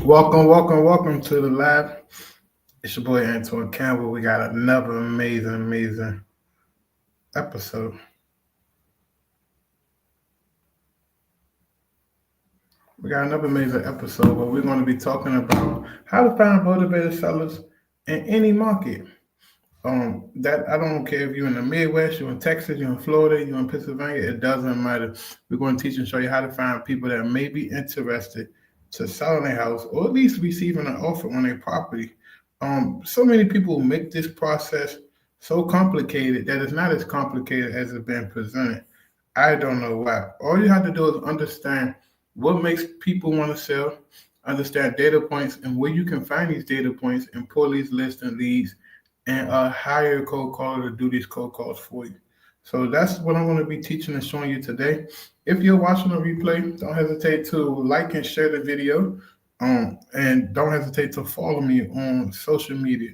Welcome to the lab. It's your boy Antoine Campbell. We got another amazing episode. We got another amazing episode where we're going to be talking about how to find motivated sellers in any market. That I don't care if you're in the Midwest, you're in Texas, you're in Florida, you're in Pennsylvania, it doesn't matter. We're going to teach and show you how to find people that may be interested to selling their house or at least receiving an offer on their property. So many people make this process so complicated that it's not as complicated as it's been presented. I don't know why. All you have to do is understand what makes people want to sell, understand data points and where you can find these data points and pull these lists and leads and hire a cold caller to do these cold calls for you. So that's what I'm going to be teaching and showing you today. If you're watching a replay, don't hesitate to like and share the video. And don't hesitate to follow me on social media.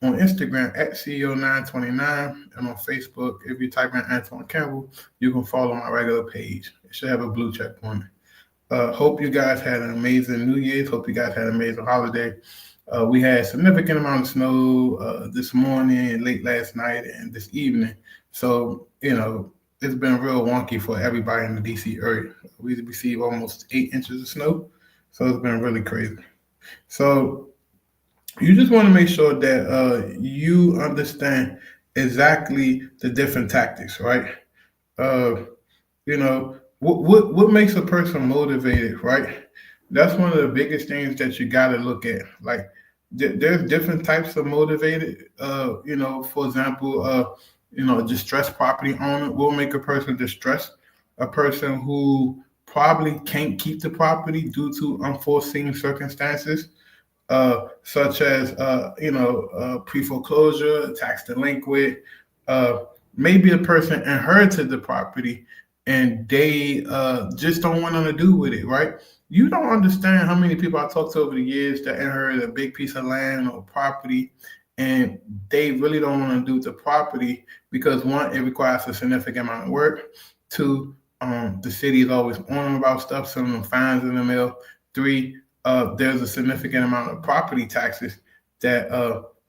On Instagram at CEO929 and on Facebook, if you type in Antoine Campbell, you can follow my regular page. It should have a blue check on it. Hope you guys had an amazing New Year's. Hope you guys had an amazing holiday. We had a significant amount of snow this morning, late last night, and this evening. So, it's been real wonky for everybody in the DC area. We received almost 8 inches of snow. So it's been really crazy. So you just want to make sure that you understand exactly the different tactics, right? What makes a person motivated, right? That's one of the biggest things that you got to look at. Like there's different types of motivated. For example, a distressed property owner will make a person distressed. A person who probably can't keep the property due to unforeseen circumstances, such as pre-foreclosure, tax delinquent. Maybe a person inherited the property and they just don't want nothing to do with it, right? You don't understand how many people I talked to over the years that inherited a big piece of land or property and they really don't want to do with the property because one, it requires a significant amount of work. Two, the city is always on them about stuff, sending them fines in the mail. 3, there's a significant amount of property taxes that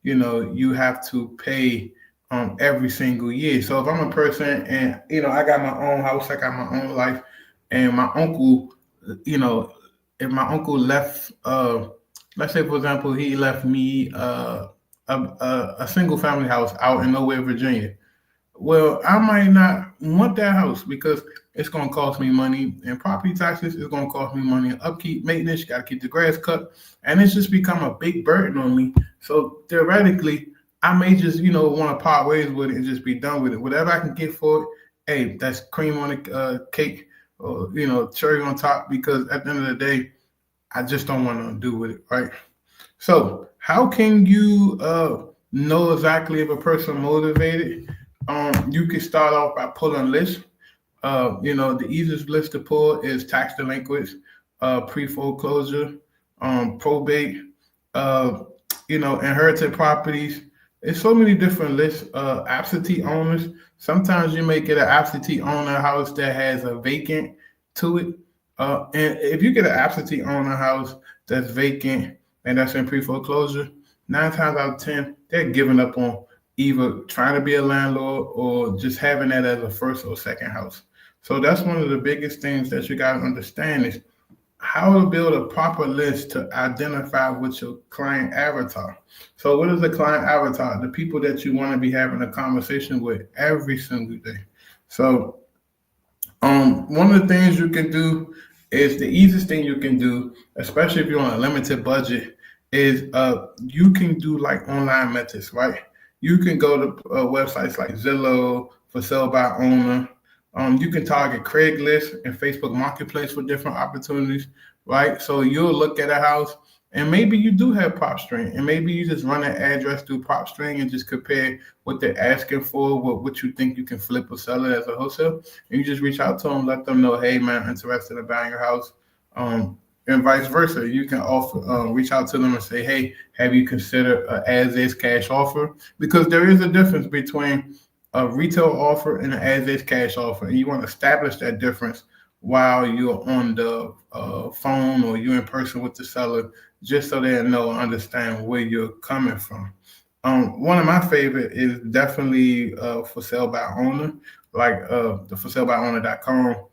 you have to pay every single year. So if I'm a person and I got my own house, I got my own life, and my uncle, if my uncle left, let's say for example, he left me a single family house out in nowhere, Virginia. Well, I might not want that house because it's going to cost me money in property taxes. It's going to cost me money in upkeep, maintenance. You got to keep the grass cut. And it's just become a big burden on me. So theoretically, I may just, want to part ways with it and just be done with it. Whatever I can get for it, hey, that's cream on the cake or, cherry on top because at the end of the day, I just don't want to do with it, right? So how can you know exactly if a person motivated? You can start off by pulling lists. The easiest list to pull is tax delinquents, pre-foreclosure, probate, inherited properties. There's so many different lists. Absentee owners. Sometimes you may get an absentee owner house that has a vacant to it. And if you get an absentee owner house that's vacant and that's in pre-foreclosure, 9 times out of 10, they're giving up on either trying to be a landlord or just having that as a first or second house. So that's one of the biggest things that you got to understand is how to build a proper list to identify with your client avatar. So what is the client avatar? The people that you want to be having a conversation with every single day. So one of the things you can do is the easiest thing you can do, especially if you're on a limited budget, is you can do like online methods, right? You can go to websites like Zillow, for sale by owner. You can target Craigslist and Facebook Marketplace for different opportunities, right? So you'll look at a house and maybe you do have PropStream and maybe you just run an address through PropStream and just compare what they're asking for, what you think you can flip or sell it as a wholesale. And you just reach out to them, let them know, hey man, I'm interested in buying your house. And vice versa. You can reach out to them and say, hey, have you considered an as-is cash offer? Because there is a difference between a retail offer and an as-is cash offer. And you want to establish that difference while you're on the phone or you're in person with the seller, just so they know and understand where you're coming from. One of my favorite is definitely for sale by owner, like the for sale by owner.com.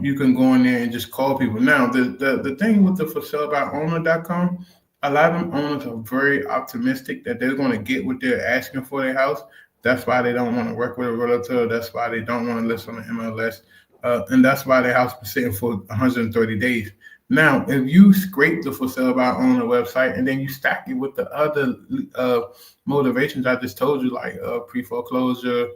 You can go in there and just call people. Now, the thing with the for sale by owner.com, a lot of them owners are very optimistic that they're going to get what they're asking for their house. That's why they don't want to work with a realtor. That's why they don't want to list on the MLS. And that's why their house been sitting for 130 days. Now, if you scrape the for sale by owner website and then you stack it with the other uh, motivations I just told you, like pre foreclosure,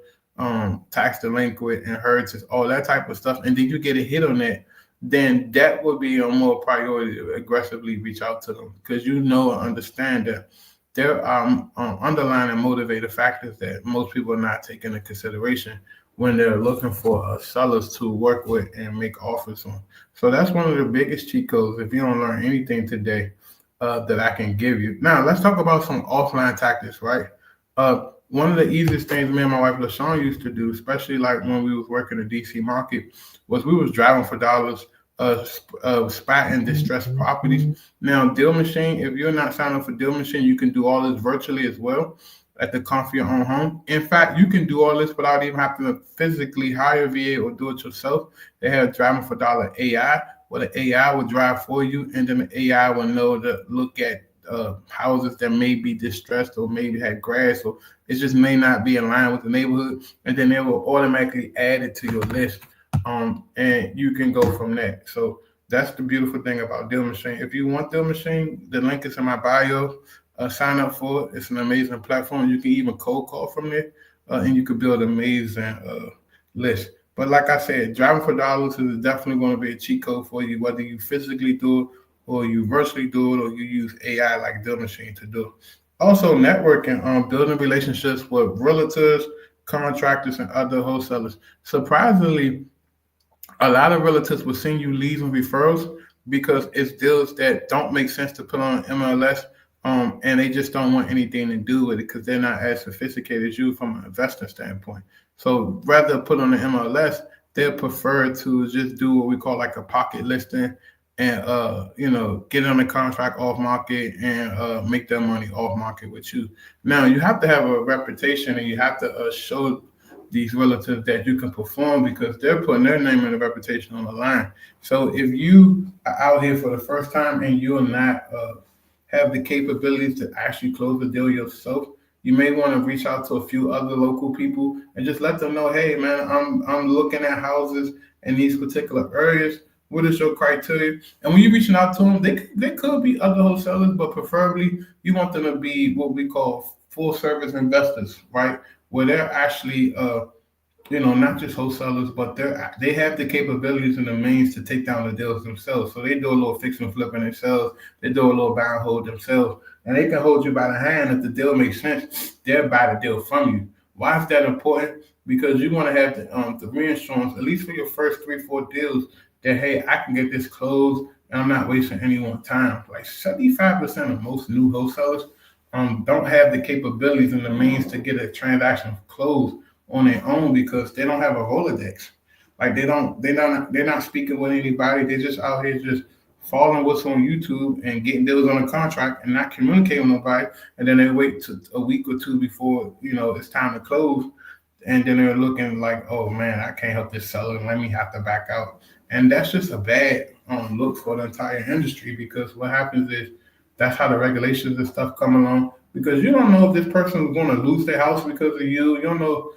tax delinquent, inheritance, all that type of stuff, and then you get a hit on that, then that would be a more priority to aggressively reach out to them because you know and understand that there are underlying and motivated factors that most people are not taking into consideration when they're looking for sellers to work with and make offers on. So that's one of the biggest cheat codes if you don't learn anything today that I can give you. Now, let's talk about some offline tactics, right? One of the easiest things me and my wife LaShawn used to do, especially like when we was working the DC market, was we was driving for dollars, spotting distressed properties. Now, Deal Machine, if you're not signed up for Deal Machine, you can do all this virtually as well at the comfort of your own home. In fact, you can do all this without even having to physically hire a VA or do it yourself. They have driving for dollar AI, where the AI will drive for you, and then the AI will know to look at houses that may be distressed or maybe had grass or it just may not be in line with the neighborhood, and then they will automatically add it to your list, and you can go from there. So that's the beautiful thing about Deal Machine. If you want Deal Machine, the link is in my bio. Sign up for it. It's an amazing platform. You can even cold call from there, and you can build amazing lists. But like I said, driving for dollars is definitely going to be a cheat code for you, whether you physically do it or you virtually do it or you use AI like Deal Machine to do. Also, networking, building relationships with realtors, contractors, and other wholesalers. Surprisingly, a lot of realtors will send you leads and referrals because it's deals that don't make sense to put on MLS, and they just don't want anything to do with it because they're not as sophisticated as you from an investor standpoint. So rather put on the MLS, they prefer to just do what we call like a pocket listing and get on the contract off market and make their money off market with you. Now you have to have a reputation and you have to show these relatives that you can perform because they're putting their name and reputation on the line. So if you are out here for the first time and you're not have the capabilities to actually close the deal yourself, you may want to reach out to a few other local people and just let them know, hey man, I'm looking at houses in these particular areas. What is your criteria? And when you're reaching out to them, they could be other wholesalers, but preferably you want them to be what we call full service investors, right? Where they're actually not just wholesalers, but they have the capabilities and the means to take down the deals themselves. So they do a little fix and flipping themselves. They do a little buy and hold themselves, and they can hold you by the hand if the deal makes sense. They'll buy the deal from you. Why is that important? Because you want to have the reinsurance at least for your first 3-4 deals. That hey, I can get this closed, and I'm not wasting anyone's time. Like 75% of most new wholesalers don't have the capabilities and the means to get a transaction closed on their own because they don't have a Rolodex. Like they're not speaking with anybody. They're just out here just following what's on YouTube and getting deals on a contract and not communicating with nobody. And then they wait to a week or two before it's time to close. And then they're looking like, oh man, I can't help this seller. Let me have to back out. And that's just a bad look for the entire industry because what happens is that's how the regulations and stuff come along because you don't know if this person is going to lose their house because of you. You don't know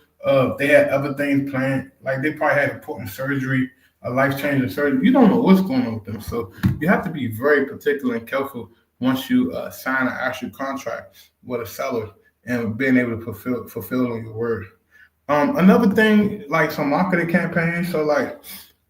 they had other things planned. Like they probably had important surgery, a life-changing surgery. You don't know what's going on with them. So you have to be very particular and careful once you sign an actual contract with a seller and being able to fulfill on your word. Another thing, like some marketing campaigns. So like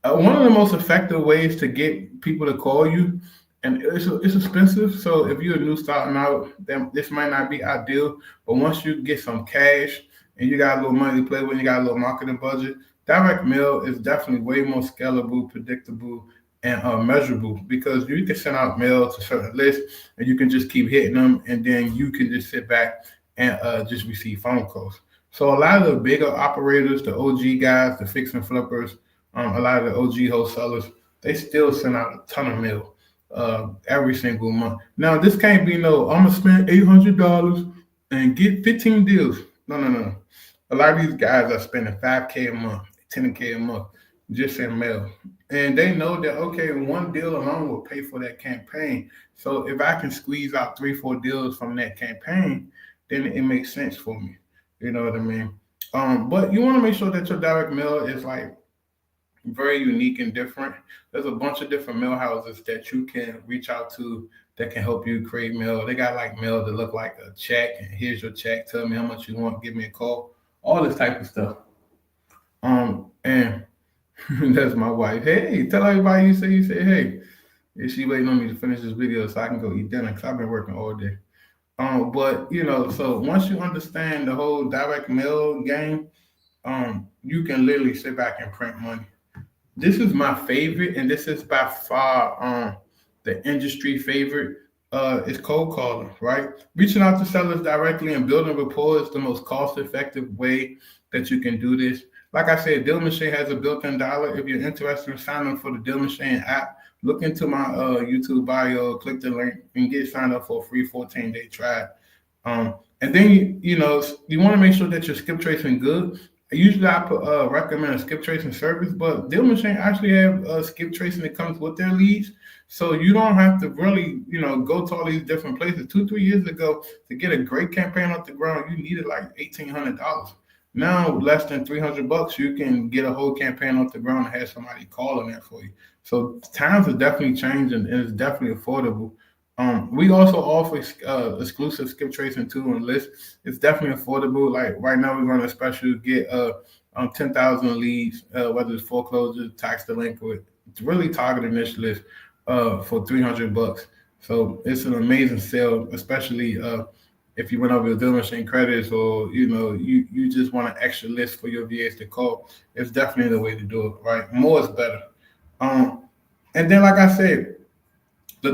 one of the most effective ways to get people to call you, and it's expensive. So if you're a new starting out, then this might not be ideal. But once you get some cash and you got a little money to play with, you got a little marketing budget, direct mail is definitely way more scalable, predictable, and measurable because you can send out mail to certain lists and you can just keep hitting them, and then you can just sit back and just receive phone calls. So a lot of the bigger operators, the OG guys, the fix and flippers, A lot of the OG wholesalers, they still send out a ton of mail every single month. Now, this can't be no, I'm gonna spend $800 and get 15 deals. No, no, no. A lot of these guys are spending 5K a month, 10K a month just in mail. And they know that, okay, one deal alone will pay for that campaign. So if I can squeeze out three, four deals from that campaign, then it makes sense for me. You know what I mean? But you want to make sure that your direct mail is like very unique and different. There's a bunch of different mail houses that you can reach out to that can help you create mail. They got like mail that look like a check, and here's your check. Tell me how much you want. Give me a call. All this type of stuff. And that's my wife. Hey, tell everybody you say hey. And she waiting on me to finish this video so I can go eat dinner because I've been working all day. But so once you understand the whole direct mail game, you can literally sit back and print money. This is my favorite, and this is by far the industry favorite. Is cold calling, right? Reaching out to sellers directly and building rapport is the most cost-effective way that you can do this. Like I said, Deal Machine has a built-in dollar. If you're interested in signing up for the Deal Machine app, look into my YouTube bio, click the link, and get signed up for a free 14-day trial. And then you want to make sure that you're skip tracing good. Usually I recommend a skip tracing service, but Deal Machine actually have skip tracing that comes with their leads. So you don't have to really, go to all these different places. 2-3 years ago, to get a great campaign off the ground, you needed like $1,800. Now, less than $300, you can get a whole campaign off the ground and have somebody calling that for you. So times are definitely changing, and it's definitely affordable. We also offer exclusive skip tracing tool and list. It's definitely affordable. Like right now, we're running a special get 10,000 leads, whether it's foreclosure, tax delinquent. It's really targeting this list for $300. So it's an amazing sale, especially if you went over your Deal Machine credits, or you just want an extra list for your VAs to call. It's definitely the way to do it. Right, more is better. And then, like I said,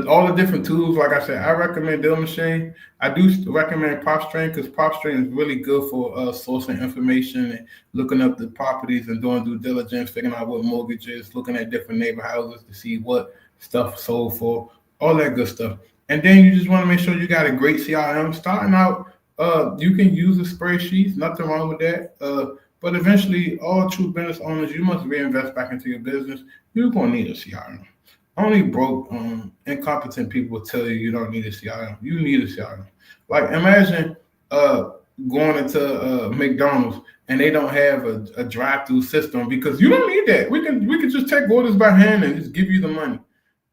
all the different tools, like I said, I recommend Deal Machine. I do recommend PropStream because PropStream is really good for sourcing information and looking up the properties and doing due diligence, figuring out what mortgages, looking at different neighbor houses to see what stuff sold for, all that good stuff. And then you just want to make sure you got a great CRM. Starting out, you can use the spreadsheets, nothing wrong with that. But eventually, all true business owners, you must reinvest back into your business. You're going to need a CRM. Only broke, incompetent people will tell you don't need a CRM. You need a CRM. Like imagine going into McDonald's and they don't have a drive-through system because you don't need that. We can just take orders by hand and just give you the money.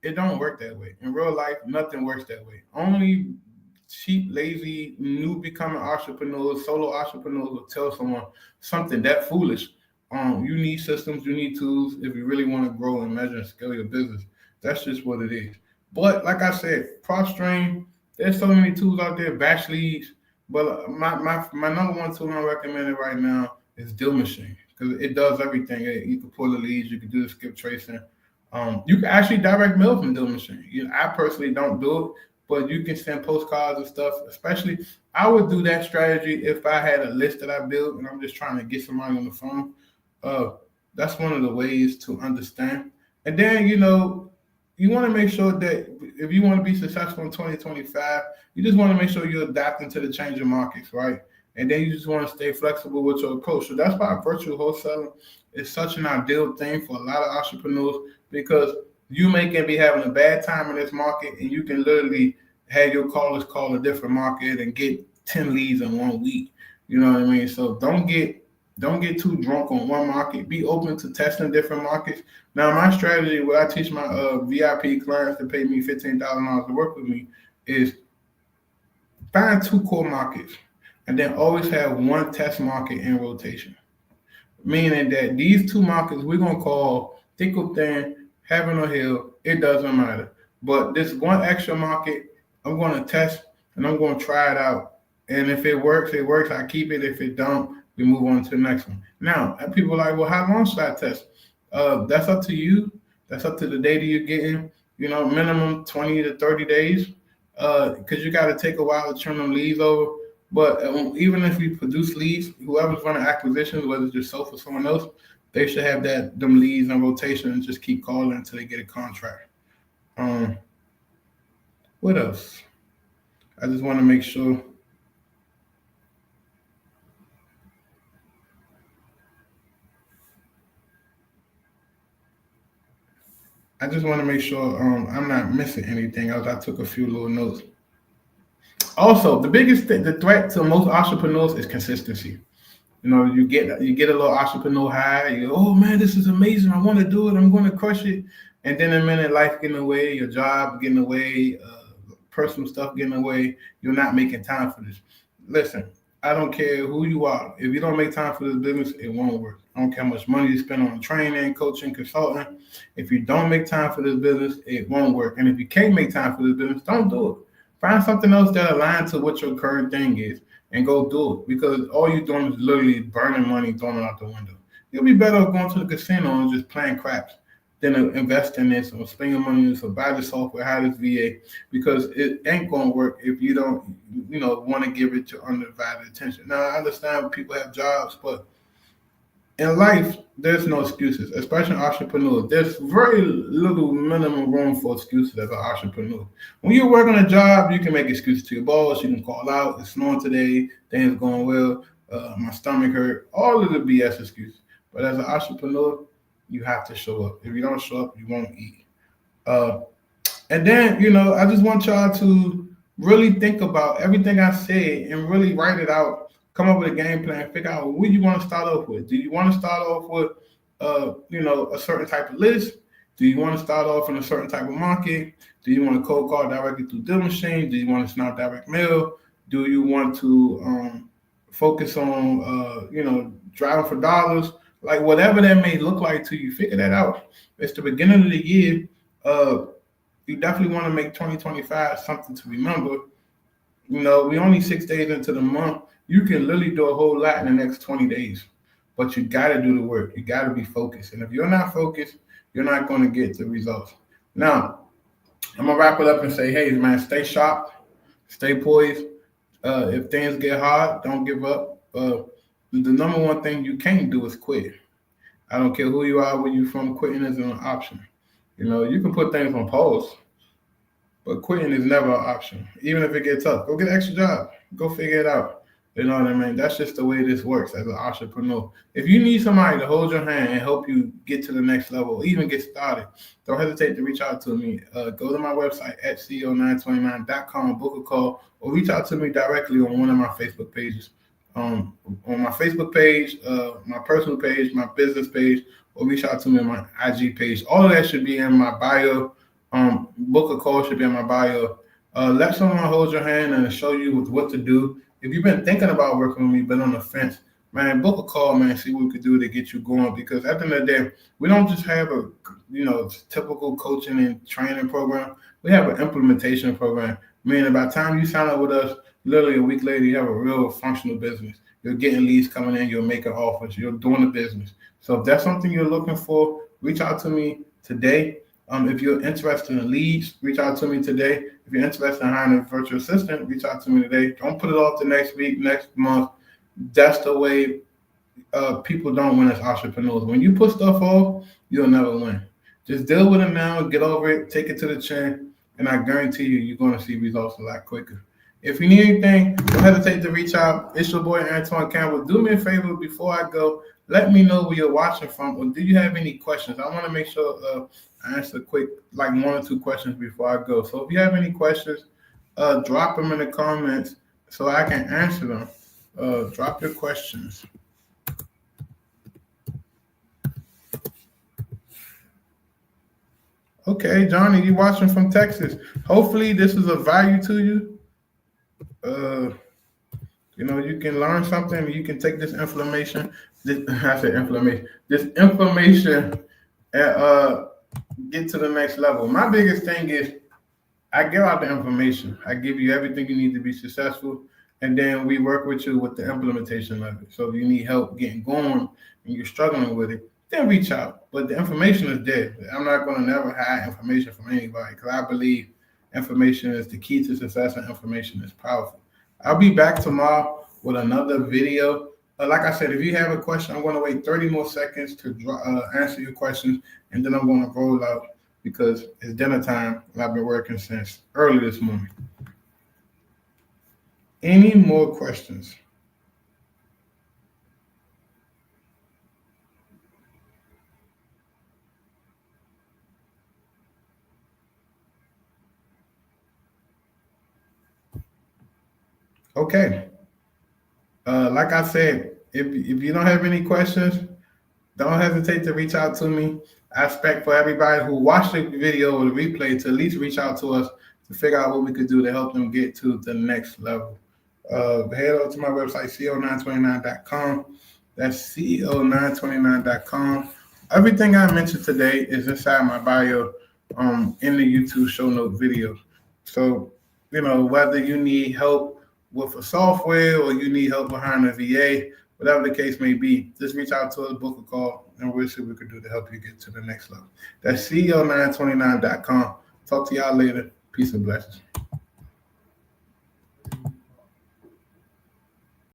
It don't work that way. In real life, nothing works that way. Only cheap, lazy, new becoming entrepreneurs, solo entrepreneurs will tell someone something that foolish. You need systems, you need tools if you really want to grow and measure and scale your business. That's just what it is. But like I said, PropStream, there's so many tools out there, batch leads. But my number one tool I'm recommending right now is Deal Machine because it does everything. You can pull the leads, you can do the skip tracing. You can actually direct mail from Deal Machine. I personally don't do it, but you can send postcards and stuff. Especially, I would do that strategy if I had a list that I built and I'm just trying to get somebody on the phone. That's one of the ways to understand. And then, you want to make sure that if you want to be successful in 2025, you just want to make sure you're adapting to the changing markets, right? And then you just want to stay flexible with your approach. So that's why virtual wholesaling is such an ideal thing for a lot of entrepreneurs because you can be having a bad time in this market and you can literally have your callers call a different market and get 10 leads in 1 week. You know what I mean? So don't get too drunk on one market. Be open to testing different markets. Now, my strategy, what I teach my VIP clients that pay me $15,000 to work with me, is find 2 core markets and then always have 1 test market in rotation. Meaning that these 2 markets we're going to call thick or thin, heaven or hell, it doesn't matter. But this 1 extra market, I'm going to test and I'm going to try it out. And if it works, it works. I keep it. If it don't, we move on to the next one. Now, people are like, well, how long should I test? That's up to you. That's up to the data you're getting. Minimum 20 to 30 days because you got to take a while to turn them leads over. But even if you produce leads, whoever's running acquisitions, whether it's yourself or someone else, They should have them leads in rotation and just keep calling until they get a contract. Um, what else? I just want to make sure. I just want to make sure I'm not missing anything else. I took a few little notes. Also, the threat to most entrepreneurs is consistency. You get a little entrepreneur high. You go, oh man, this is amazing. I want to do it. I'm going to crush it. And then a minute, life getting away, your job getting away, personal stuff getting away. You're not making time for this. Listen, I don't care who you are. If you don't make time for this business, it won't work. I don't care how much money you spend on training, coaching, consulting. If you don't make time for this business, it won't work. And if you can't make time for this business, don't do it. Find something else that aligns to what your current thing is and go do it, because all you're doing is literally burning money, throwing it out the window. You'll be better off going to the casino and just playing craps than to invest in this or spend your money on this or buy the software, hire this VA, because it ain't going to work if you don't, want to give it your undivided attention. Now, I understand people have jobs, but in life, there's no excuses, especially entrepreneurs. There's very little minimum room for excuses as an entrepreneur. When you're working a job, you can make excuses to your boss. You can call out, it's snowing today, things going well, my stomach hurt, all of the BS excuses. But as an entrepreneur, you have to show up. If you don't show up, you won't eat. Uh, and then, I just want y'all to really think about everything I said and really write it out. Come up with a game plan. Figure out what you want to start off with. Do you want to start off with, a certain type of list? Do you want to start off in a certain type of market? Do you want to cold call directly through deal machine? Do you want to snap direct mail? Do you want to focus on, driving for dollars? Like whatever that may look like to you, figure that out. It's the beginning of the year. You definitely want to make 2025 something to remember. We only 6 days into the month. You can literally do a whole lot in the next 20 days, but you got to do the work. You got to be focused. And if you're not focused, you're not going to get the results. Now, I'm going to wrap it up and say, hey, man, stay sharp, stay poised. If things get hard, don't give up. The number one thing you can't do is quit. I don't care who you are, where you're from, quitting isn't an option. You can put things on pause, but quitting is never an option. Even if it gets tough, go get an extra job. Go figure it out. You know what I mean? That's just the way this works as an entrepreneur. If you need somebody to hold your hand and help you get to the next level, or even get started, don't hesitate to reach out to me. Go to my website at ceo929.com, book a call, or reach out to me directly on one of my Facebook pages. On my Facebook page, my personal page, my business page, or reach out to me on my IG page. All of that should be in my bio. Book a call should be in my bio. Let someone hold your hand and show you what to do. If you've been thinking about working with me, been on the fence, man, book a call, man, see what we could do to get you going. Because at the end of the day, we don't just have a typical coaching and training program. We have an implementation program. Meaning by the time you sign up with us, literally a week later, you have a real functional business. You're getting leads coming in, you're making offers, you're doing the business. So if that's something you're looking for, reach out to me today. If you're interested in leads, reach out to me today. If you're interested in hiring a virtual assistant, reach out to me today. Don't put it off to next week, next month. That's the way people don't win as entrepreneurs. When you put stuff off, you'll never win. Just deal with it now, get over it, take it to the chin, and I guarantee you're going to see results a lot quicker. If you need anything, don't hesitate to reach out. It's your boy, Antoine Campbell. Do me a favor before I go. Let me know where you're watching from, or do you have any questions? I want to make sure I answer quick, like 1 or 2 questions before I go. So if you have any questions, drop them in the comments so I can answer them. Drop your questions. Okay, Johnny, you watching from Texas. Hopefully this is of value to you. You can learn something. You can take this information. This information and get to the next level. My biggest thing is I give out the information. I give you everything you need to be successful, and then we work with you with the implementation of it. So if you need help getting going and you're struggling with it, then reach out. But the information is there. I'm not going to never hide information from anybody, because I believe information is the key to success, and information is powerful. I'll be back tomorrow with another video. Like I said, if you have a question, I'm going to wait 30 more seconds to answer your questions, and then I'm going to roll out because it's dinner time and I've been working since early this morning. Any more questions? Okay. Like I said, if you don't have any questions, don't hesitate to reach out to me. I expect for everybody who watched the video or the replay to at least reach out to us to figure out what we could do to help them get to the next level. Head over to my website, co929.com. That's co929.com. Everything I mentioned today is inside my bio in the YouTube show note video. So, whether you need help with a software or you need help behind a VA, whatever the case may be, just reach out to us, book a call, and we'll see what we can do to help you get to the next level. That's co929.com. Talk to y'all later. Peace and blessings.